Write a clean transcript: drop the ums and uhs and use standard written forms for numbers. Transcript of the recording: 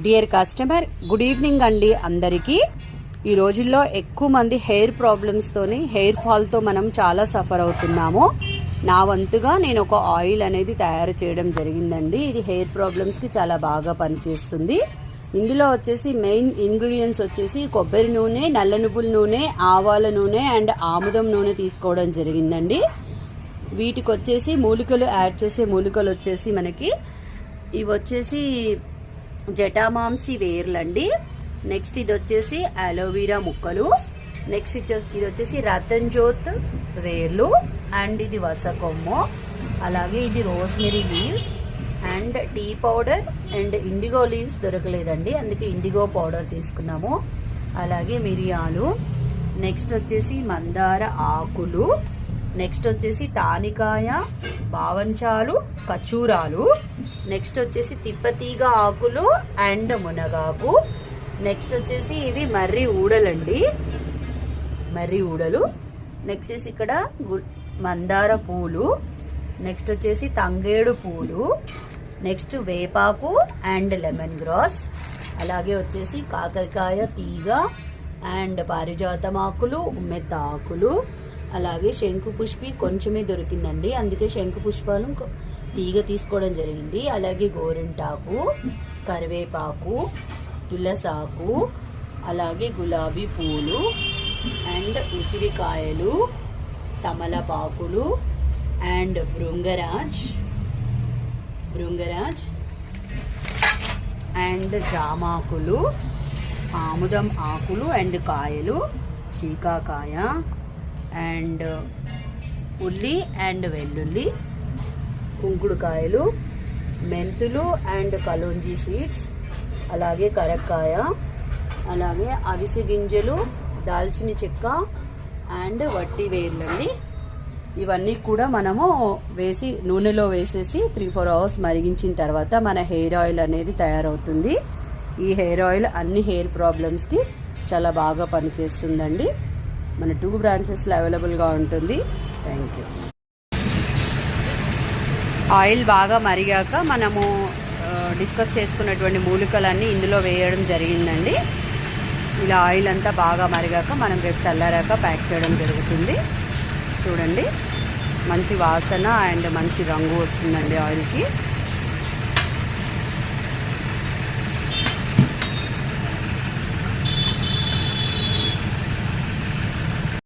Dear customer, good evening అండి అందరికీ. ఈ రోజుల్లో ఎక్కువ మంది హెయిర్ ప్రాబ్లమ్స్తోని, హెయిర్ ఫాల్తో మనం చాలా సఫర్ అవుతున్నాము. నా వంతుగా నేను ఒక ఆయిల్ అనేది తయారు చేయడం జరిగిందండి. ఇది హెయిర్ ప్రాబ్లమ్స్కి చాలా బాగా పనిచేస్తుంది. ఇందులో వచ్చేసి మెయిన్ ఇంగ్రీడియంట్స్ వచ్చేసి కొబ్బరి నూనె, నల్ల నువ్వుల నూనె, ఆవాల నూనె అండ్ ఆముదం నూనె తీసుకోవడం జరిగిందండి. వీటికి వచ్చేసి మూలికలు యాడ్ చేసే మూలికలు వచ్చేసి మనకి ఇవి వచ్చేసి జటామాంసి వేర్లండి. నెక్స్ట్ ఇది వచ్చేసి అలోవీరా ముక్కలు. నెక్స్ట్ ఇది వచ్చేసి రతన్ జోత్ వేర్లు అండ్ ఇది వసకొమ్ము. అలాగే ఇది rosemary leaves and tea powder and indigo leaves దొరకలేదండి, అందుకే ఇండిగో పౌడర్ తీసుకున్నాము. అలాగే మిరియాలు, నెక్స్ట్ వచ్చేసి మందార ఆకులు, నెక్స్ట్ వచ్చేసి తానికాయ, బావంచాలు, కచూరాలు, నెక్స్ట్ వచ్చేసి తిప్పతీగ ఆకులు అండ్ మునగాకు. నెక్స్ట్ వచ్చేసి ఇవి మర్రి ఊడలండి, మర్రి ఊడలు. నెక్స్ట్ వచ్చేసి ఇక్కడ మందార పూలు, నెక్స్ట్ వచ్చేసి తంగేడు పూలు, నెక్స్ట్ వేపాకు అండ్ లెమన్ గ్రాస్. అలాగే వచ్చేసి కాకరకాయ తీగ అండ్ పారిజాతం ఆకులు, ఉమ్మెత్త ఆకులు. అలాగే శంకు పుష్పి కొంచెమే దొరికిందండి, అందుకే శంకు పుష్పాలు తీగ తీసుకోవడం జరిగింది. అలాగే గోరింటాకు, కరివేపాకు, తులసాకు, అలాగే గులాబీ పూలు అండ్ ఉసిరికాయలు, తమలపాకులు అండ్ భృంగరాజ్ అండ్ జామాకులు, ఆముదం ఆకులు అండ్ కాయలు, చీకాకాయ అండ్ ఉల్లి అండ్ వెల్లుల్లి, కుంకుడుకాయలు, మెంతులు అండ్ కలోంజీ సీడ్స్, అలాగే కరక్కాయ, అలాగే అవిసె గింజలు, దాల్చిన చెక్క అండ్ వట్టి వేర్లండి. ఇవన్నీ కూడా మనము వేసి నూనెలో వేసేసి 3-4 అవర్స్ మరిగించిన తర్వాత మన హెయిర్ ఆయిల్ అనేది తయారవుతుంది. ఈ హెయిర్ ఆయిల్ అన్ని హెయిర్ ప్రాబ్లమ్స్కి చాలా బాగా పనిచేస్తుందండి. మన 2 బ్రాంచెస్లో అవైలబుల్గా ఉంటుంది. Thank you. ఆయిల్ బాగా మరిగాక మనము డిస్కస్ చేసుకున్నటువంటి మూలికలన్నీ ఇందులో వేయడం జరిగిందండి. ఇలా ఆయిల్ అంతా బాగా మరిగాక మనం రేపు చల్లారాక ప్యాక్ చేయడం జరుగుతుంది. చూడండి, మంచి వాసన అండ్ మంచి రంగు వస్తుందండి ఆయిల్కి.